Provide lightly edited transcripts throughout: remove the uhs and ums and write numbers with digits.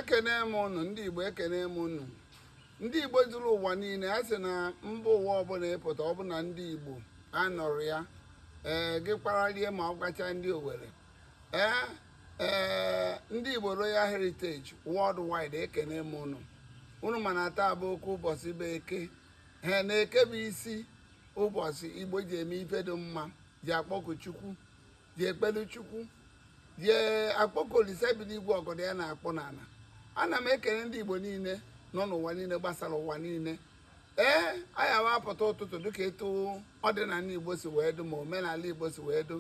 ekene m unu ndị Igbo ekene m unu ndị Igbo zuru ụwa niile a sị na mba ụwa ọbụla ịpụta ọbụla ndị Igbo anọrọ ya gị kparalie ma ọ gbacha ndị Owerri ndị Igbo Royal Heritage Worldwide ekene m unu mana taa bụ oke ụbọchị bụ eke ha na-eke bụ isi ụbọchị Igbo ji eme ife dị mma ji akpọku Chukwu ji ekpelu Chukwu jee akpọkọ Olise bi n'igwe ọgọdọ ya na-akpọ n'ala. Ana m ekele ndị Igbo niile nọ n'ụwa niile gbasara ụwa niile anyị awapụta ụtụtụ dịka etu ọdịnala Igbo si wee dụ ma omenala Igbo si wee dụ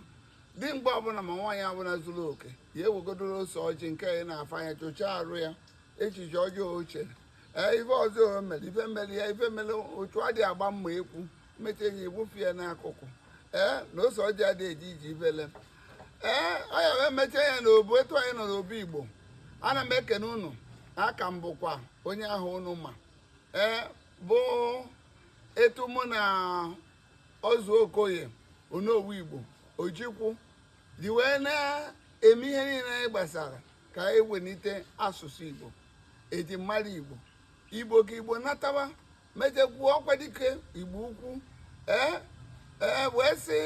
dị mgbe ọbụla ma nwaanyị ọbụla zuru oke ya ewegodoro ose ọjị nke ya na-afa ya chụchaa arụ ya echiche ọjọọ oche ife ọzọ mere ife mere ya ife mere otu adịghị agba mma ekwu mmecha ya egbufu ya n'akụkụ na ose ọjị adịghị eji iji ibele anyị wee mechaa ya n'obu etu anyị nọ n'obu Igbo. Ana m ekene unu aka m bụkwa onye ahụ unu ma bụ etu mụ na Ozu Okoye Onowu Igbo Ojikwu ji wee na-eme ihe niile anyị gbasara ka anyị welite asụsụ Igbo eji mmadụ Igbo ka Igbo natawa mejekwuo ọkwa dike Igbo ukwu wee sị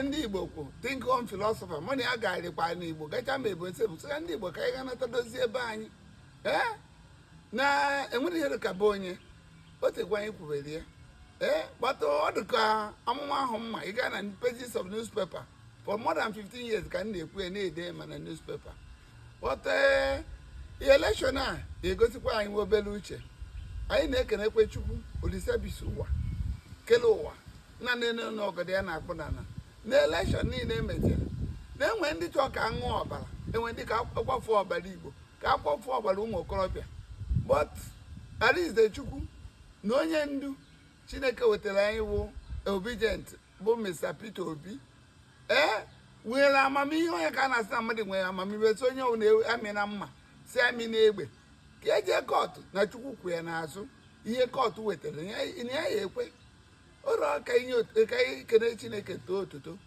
ndị Igbo kwu think home philosopher mụ na ya garịkwa n'Igbo gacha ma ebo nsebụsị ndị Igbo ka anyị ga nata dozie ebe anyị na-enwere ihe dịka be onye otekwa anyị kwubere ya gbata ọ dịka amụma ahụ mma ị gaa na pages of newspaper for more than 15 years ka m na-ekwu ya na-ede ma na newspaper but election a ga-egosikwa anyị nwe obere uche. Anyị na-ekenekwe Chukwu Olise bisi ụwa kele ụwa nna nene n'ọgọdọ ya na-akpụ n'ala na elekshọn niile emejere na-enwe ndị chọọ ka aṅụ ọbara enwe ndị ka akwafu ọbara Igbo ka akwafu ọbara ụmụ okorobịa but Arize Chukwu na onye ndu Chineke wetara anyị wụ obedient bụ Mr. Peter Obi nwere amamihe onye ka a na-asị na mmadụ nwere amamihe so onye na-amị na mma si amị na egbe ka ejee kọtụ na Chukwu kwu ya n'azụ ihe kọtụ wetara ya ya ekwe ụlọ ka anyị kene Chineke too otuto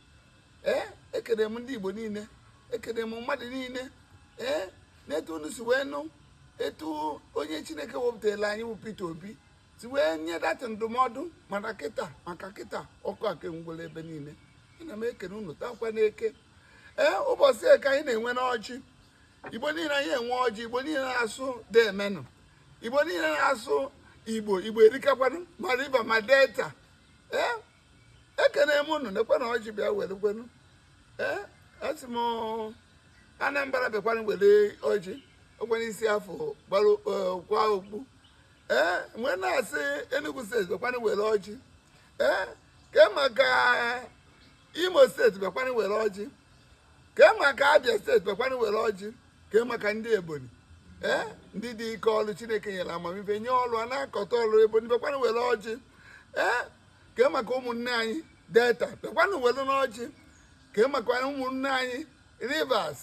ekene m ndị Igbo niile ekene m mmadụ niile na-etu unu si wee nụ etu onye Chineke wepụtara anyị bụ Peter Obi si wee nye data ndụmọdụ maka kịta ọkụ akengwere ebe niile. Ana m ekene unu takwa n'eke ụbọchị eke anyị na-enwe n'ọjị Igbo niile anyị enwe ọjị Igbo niile na-asụ demenụ Igbo niile na-asụ Igbo erikakwanụ ma riva ma delta ekene m unu nekwe na ọjị bịa werekwenu asị m Anambra bịakwanụ were ọjị okwere isi afọ gbara kwa okpu mgbe na-asị Enugu steeti bịakwanụ were ọjị ke maka Imo steeti bịakwanụ were ọjị ke maka Abia steeti bịakwanụ were ọjị ke maka ndị Ebonyi ndị dị ike ọrụ Chineke nyere amamife nye ọrụ a na-akọta ọrụ Ebonyi bịakwanụ were ọjị ke maka ụmụnne anyị Delta bịakwanụ were n'ọjị ke maka ụmụnne anyị Rivers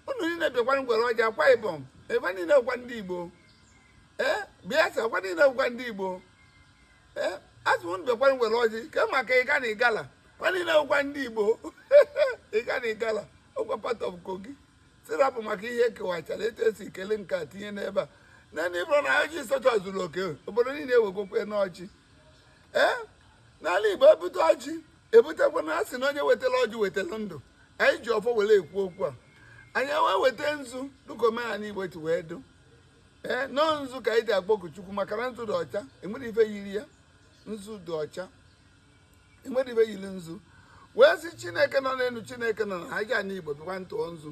unu niile bịakwanụ were ọjị Akwa Ibom ebe niile bụkwa ndị Igbo Biafra akwa niile bụkwa ndị Igbo asị unu bịakwanụ were ọjị ke maka ịga na Igala kwa niile bụkwa ndị Igbo ịga na Igala ọkwa part of Kogi sirapụ maka ihe ekewachara etu esi kele nke a tinye n'ebe a naanị ịbụrụ na ọjị sọcha zuru oke obodo niile ewegokwe n'ọjị n'ala Igbo ebute ọjị ebutekwa na asị na onye wetara ọjị wetara ndụ. Anyị ji ọfọ were ekwu okwu a anyị wee weta nzu dịka omenala Igbo ti wee dụ nọọ nzu ka anyị ji akpọku Chukwu maka na nzu dị ọcha enwere ife yiri ya nzu dị ọcha enwere ife yiri nzu wee sị Chineke nọ n'elu Chineke nọ na aja na Igbo bịakwa ntụọ nzu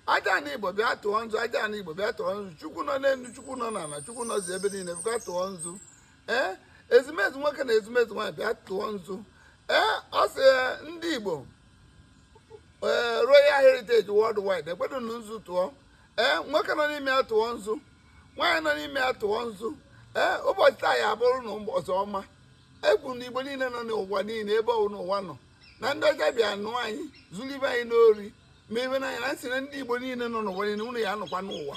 aja na Igbo bịa tụọ nzu aja na Igbo bịa tụọ nzu Chukwu nọ n'elu Chukwu nọ n'ala Chukwu nọzi ebe niile bịakwa tụọ nzu ezumezu nwoke na ezumezu nwaanyị bịa tụọ nzu ọ sị ndị Igbo Royal Heritage Worldwide ekwedo na nzu tụọ nwoke nọ n'ime ya tụọ nzu nwaanyị nọ n'ime ya tụọ nzu ụbọchị taa ya abụrụ na ọzọ ọma ekwu na Igbo niile nọ n'ụwa niile ebe ọ n'ụwa nọ na ndị ọcha bịa nụ anyị zuru ibe anyị n'ori ma ebe n'anya na nsị na ndị Igbo niile nọ n'ụwa niile unu ya nọkwa n'ụwa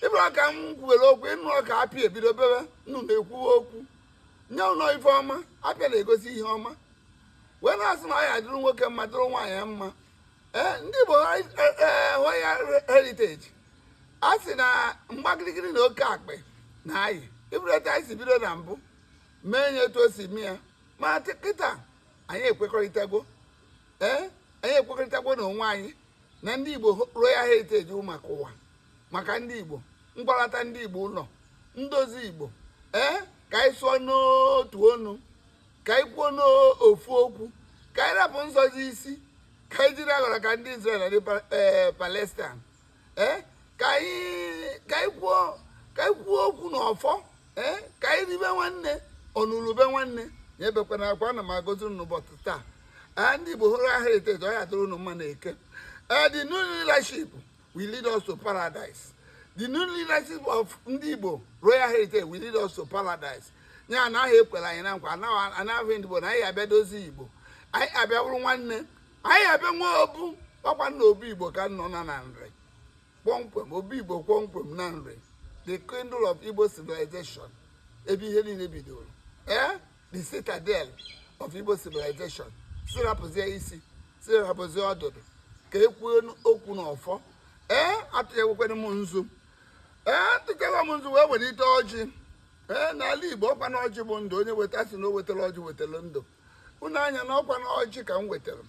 ịbụrụ ka m kwuwere okwu ịnụ ọka apịa ebido bebe nnụ na-ekwuwe okwu nye ụlọ ife ọma apịa na-egosi ihe ọma wee na-asị na ọ ya dịrị nwoke mma dịrị nwaanyị mma ndị Igbo Royal Heritage a sị na mgbagirigiri na oke akpị na anyị ibulata anyị si bido na mbụ mee nye etu o si mee ya ma kịta anyị ekwekọrịtago anyị ekwekọrịtago na onwe anyị na ndị Igbo Royal Heritage maka ụwa maka ndị Igbo mkpọrọta ndị Igbo ụlọ ndozi Igbo ka anyị sụọ n'otu onu ka anyị kwuo n'ofu okwu ka anyị rapụ nzọzi isi ka anyị jiri aghọrọ ka ndị Israel na ndị Palestine ka anyị kwuo okwu n'ọfọ ka anyị ribe nwanne ọnụrụbe nwanne ya ebekwana akwa ana m agọzi unu n'ụbọchị taa ndị Igbo Royal Heritage ọ ya dịrị unu mma na eke the new leadership will lead us to paradise. The new leadership of Ndigbo Royal Heritage will lead us to paradise. Nya na ha ekwela anyị na nkwa anaghị Ndigbo na anyị abịa dozie Igbo anyị abịa bụrụ nwanne anyị abịa nwa obu ọkwa na obi Igbo ka nọ na nri kpọmkwem obi Igbo kpọmkwem na nri the cradle of Igbo civilization ebe ihe niile bidoro the citadel of Igbo civilization sirapụzie isi sirapụzie ọdụdụ ka ekwuo okwu n'ọfọ atụnyekwekwana m nzu atụkewa m nzu wee welite ọjị n'ala Igbo ọkwa na ọjị bụ ndụ onye weta sị na o wetara ọjị wetara ndụ unu anya na ọkwa na ọjị ka m wetara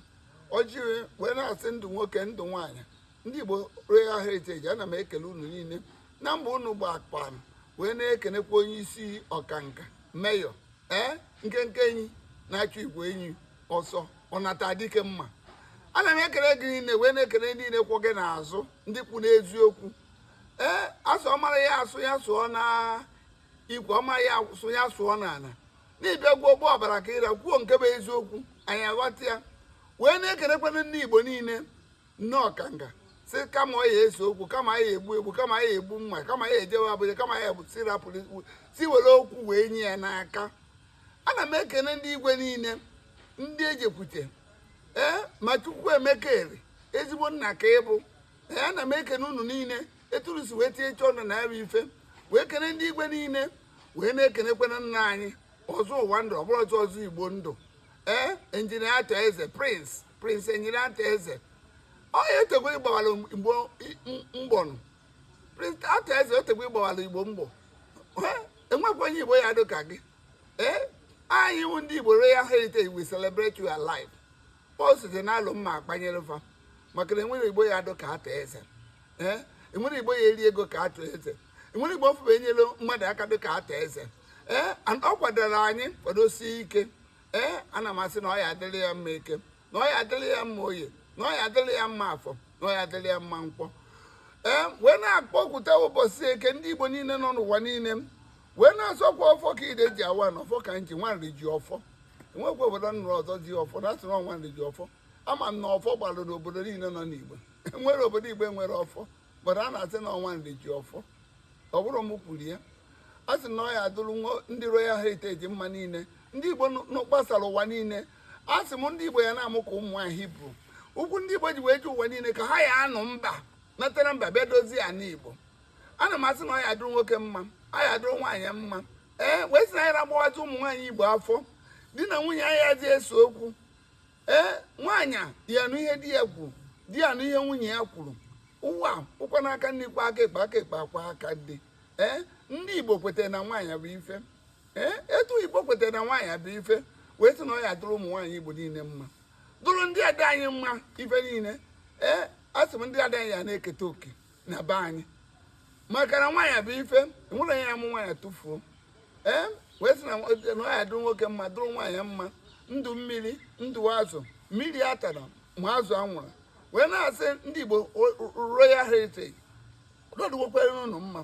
ọjị wee na-asị ndụ nwoke ndụ nwaanyị ndị Igbo Royal Heritage ana m ekele unu niile na mba unu gba akpa m wee na-ekenekwa onye isi ọkanka meyọ nkenke enyi na-achụ igwe enyi ọsọ ọnata dike mma ana m ekele gị niile wee na-ekele niile kwụ gị n'azụ ndị kwu n'eziokwu asụ ọmara ya asụ ya sụọ na ikwe ọma ya asụ ya sụọ n'ala n'ịbịa gwa ogbo ọbara ka ịra kwuo nke bụ eziokwu anyị aghọta ya wee na-ekelekwana ndị Igbo niile nne ọkanga si kama ọ ya ese okwu kama ya egbu kama ya egbu mma kama ya ejewe abụja kama ya sirapụ si were okwu wee nye ya n'aka ana m ekele ndị igwe niile ndị ejekwute ma Chukwu Emeka eri ezigbo nna ka ịbụ ana m ekene unu niile eturusi wee tie eche ọnụ na ya bụ ife wee kene ndị igwe niile wee na-ekenekwana nna anyị ọzọ ụwa ndụ ọbụrụ ọzọ Igbo ndụ injinia Atọ Eze prince injinia Atọ Eze onye otegwe ịgbawara Igbo mgbọnụ prince Atọ Eze otegwe ịgbawara Igbo mgbọ enwekwa onye Igbo ya dị ka gị anyị wụ ndị Igbo Royal Heritage we celebrate you alive o site na alụ mma akpanyere fa maka na enwere Igbo ya dị ka Atọ Eze enwere Igbo ya eri ego ka Atọ Eze enwere Igbo ofufe enyere mmadụ aka dị ka Atọ Eze ọ kwadoro anyị kwadosie ike ana m asị na ọ ya adịrị ya mma eke na ọ ya adịrị ya mma oye na ọ ya adịrị ya mma afọ na ọ ya adịrị ya mma nkwọ wee na-akpọkwute ụbọchị eke ndị Igbo niile nọ n'ụwa niile wee na-asọkwa ọfọ ka ide ji awa na ọfọ ka nji nwanri ji ọfọ enwekwa obodo nụrụ ọzọ ji ọfọ na asị na nwanri ji ọfọ ama m na ọfọ gbara n'obodo niile nọ n'Igbo enwere obodo Igbo enwere ọfọ bụrụ a na-asị na nwanri ji ọfọ ọ bụrụ m kwuru ya a sị na ọ ya adụrụ ndị Royal Heritage mma niile ndị Igbo gbasara ụwa niile a sị m ndị Igbo ya na-amụ ka ụmụ nwaanyị Hibru ukwu ndị Igbo ji wee ji ụwa niile ka ha ya anụ mba natara mba bịa dozie ya n'Igbo ana m asị na ọ ya adụrụ nwoke mma a ya adụrụ nwaanyị mma wee sị na anyị na-agbawazi ụmụ nwaanyị Igbo afọ di na nwunye anyị ya ji eso okwu nwaanyị ya nụ ihe di ya kwuru di ya nụ ihe nwunye ya kwuru ụwa ụkwa n'aka ndị ikpe aka ekpe akwa aka dị ndị Igbo kwetara na nwaanyị bụ ife etu Igbo kwetara na nwaanyị bụ ife wee sị na ọ ya dụrụ ụmụ nwaanyị Igbo niile mma dụrụ ndị ada anyị mma ife niile asị m ndị ada anyị ya na-eketa oke na be anyị maka na nwaanyị bụ ife enwere ya amụ nwaanyị tụfuo wee sị na ọ ya dụrụ nwoke mma dụrụ nwaanyị mma ndụ mmiri ndụ azụ mmiri atara ma azụ anwụrụ wee na-asị ndị Igbo Royal Heritage n'ọdụgwokwere n'ụlọ mma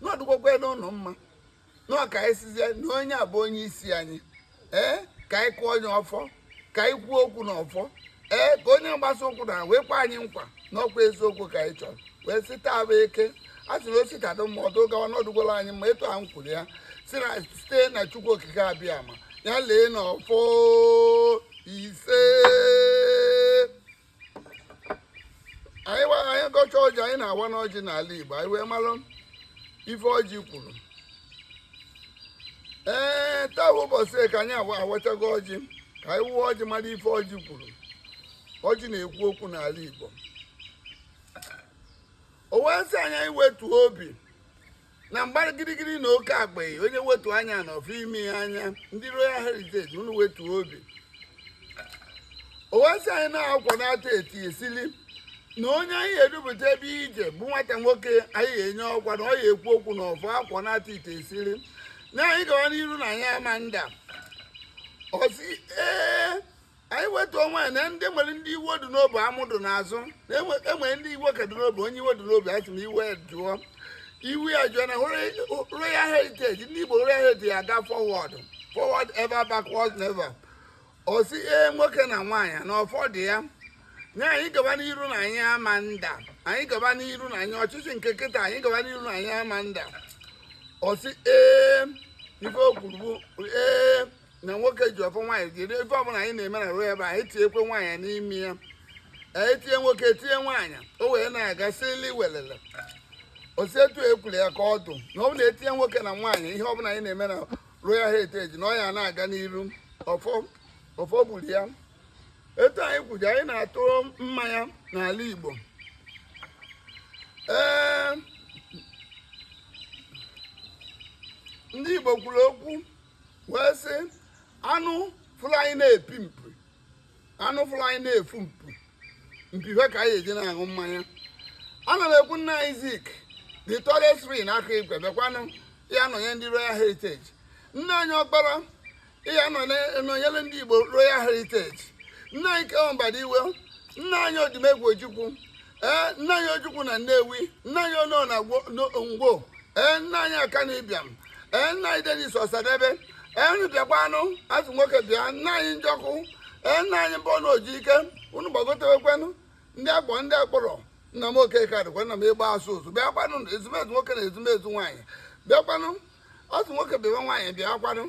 n'ọdụgwokwere n'ụlọ mma n'ọka anyị sizie na onye a bụ onye isi anyị ka anyị kụọ onye ọfọ ka anyị kwuo okwu n'ọfọ ka onye mgbasa okwu na wee kwa anyị nkwa n'ọkwa eziokwu ka anyị chọrọ wee site abụ eke a sị na o sitadụ ma ọdụ gawa n'ọdụgwara anyị ma etu ahụ kwuru ya si na site na Chukwu okike abịa ma ya lee n'ọfọ ise anyị gọcha ọjị anyị na-awa n'ọjị n'ala Igbo anyị wee mara ife ọjị kwuru taa bụ ụbọchị ka anyị awachago ọjị ka anyị wụọ ọjị mara ife ọjị kwuru ọjị na-ekwu okwu n'ala Igbo o wee sị anya iwetu obi na mgbara girigiri na oke agbeghị onye wetu anya na ọfụ ime anya ndị Royal Heritage unu wetu obi. O wee sị anyị na-akwanata eti esili na onye anyị edupụta ebe ije bụ nwata nwoke anyị enye ọkwa na ọ ya ekwu okwu na ọfụ akwanata ite esili na anyị gawa n'iru na anyị ama nda ọsị anyị wetuo nwaanyị na ndị nwere ndị iwe dị n'obi amụdụ n'azụ na enwere ndị iwe kedụ n'obi onye iwe dị n'obi asị na iwe jụọ iwu ya jụọ na Royal Heritage ndị Igbo Royal Heritage aga forward ever backward never. Ọsị nwoke na nwaanyị na ọfọ dị ya na anyị gaba n'iru na anyị ama nda anyị gaba n'iru na anyị ọchịchị nke kịta anyị gaba n'iru na anyị ama nda. Ọsị ife o kwuru bụ na nwoke ji ọfọ nwaanyị jiri ife ọbụla anyị na-eme na ruo ebe anyị tinyekwe nwaanyị n'ime ya etinye nwoke tinye nwaanyị o wee na-aga sili welele. Osi etu ekwuru ya ka ọ dụ na ọ bụ na etinye nwoke na nwaanyị ihe ọbụla anyị na-eme na Royal Heritage na ọ ya na-aga n'iru ọfọ gburu ya. Etu anyị kwuji anyị na-atụ mmanya n'ala Igbo. Ndị Igbo kwuru okwu wee sị anụ fụrụ anyị na-epi mpi anụ fụrụ anyị na-efu mpife ka anyị eji na-aṅụ mmanya. Ana m ekwu nna anyị Zik the tallest tree n'aka ikpe bekwanụ ya nọnye ndị Royal Heritage. Nna anyị Ọkpara ya nọnyere ndị Igbo Royal Heritage. Nna anyị Kewambadiwe, nna anyị Odimegwu Ojukwu, nna anyị Ojukwu na Nnewi, nna anyị Ono na Ngwo, nna anyị Akanibiam, nna anyị Denis Osadebe, unu bịakwanụ asụ nwoke bịa, nna anyị Njọkụ, nna anyị Mbọnụ Ojike, unu gbagotewekwanụ ndị agbọ ndị akpọrọ nna m Okeke adịkwa nna m ịgba asụ ụzụ bịakwanụ ezumezu nwoke na ezumezu nwaanyị bịakwanụ asụ nwoke bịa nwaanyị bịakwanụ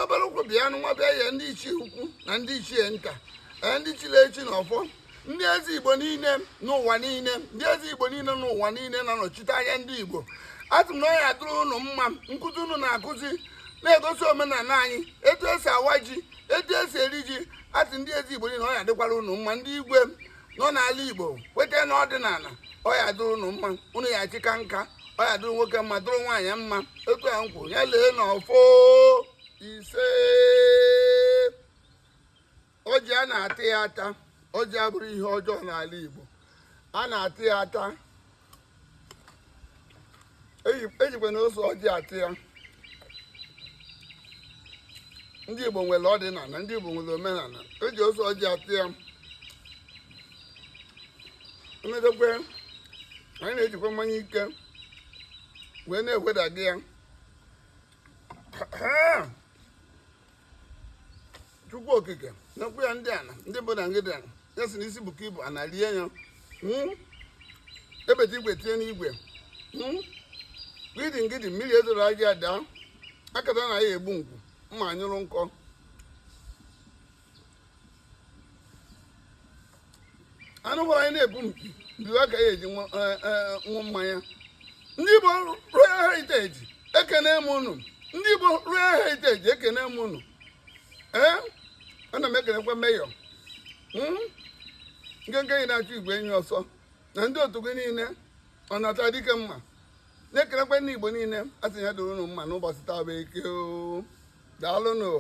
obere ụkwụ bịa nwa bịa ye ndị ichie ukwu na ndị ichie nta ndị chiri echi na ọfọ ndị eze Igbo niile n'ụwa niile ndị eze Igbo niile n'ụwa niile na-anọchite anya ndị Igbo. Atụ m na ọ ya dụrụ unu mma nkụzi unu na-akụzi na-egosi omenala anyị etu esi awa ji etu esi eri ji. Atụ ndị eze Igbo niile ọ ya dịkwara unu mma ndị igwe nọ n'ala Igbo kweta na ọdịnala ọ ya dụrụ unu mma unu ya chika nka ọ ya dụrụ nwoke mma dụrụ nwaanyị mma etu a nkwu ya lee na ọfọ ise. Ọjị a na-ata ya ata ọjị abụrụ ihe ọjọọ n'ala Igbo a na-ata ya ata ejikwa na ose ọjị ata ya. Ndị Igbo nwere ọdịnala ndị Igbo nwere omenala eji ose ọjị ata ya. Emedekwe anyị na-ejikwa mmanya ike wee na-ewedaga ya. Chukwu okike na-ekwu ya ndị ana ndị bụ na ngịdị ana ya si n'isi bụ ka ibu ana lie ya ebeta igwe tinye n'igwe gidi ngidi mmiri ezoro aja ada akata na ya egbu ngwu mma anyụrụ nkọ. Anụ gwara anyị na-ebu mpi mbiwa ka ya eji ṅụ mmanya. Ndị Igbo Royal Heritage ekene m unu. Ndị Igbo Royal Heritage ekene m unu. Ana m ekenekwa meyọ nke anyị na-achọ igwe enyi ọsọ na ndị otu gị niile ọ na-ata dike mma na-ekenekwa ndị Igbo niile asị ya doro unu mma n'ụbọchị taa bụ eke. Daalụnụ.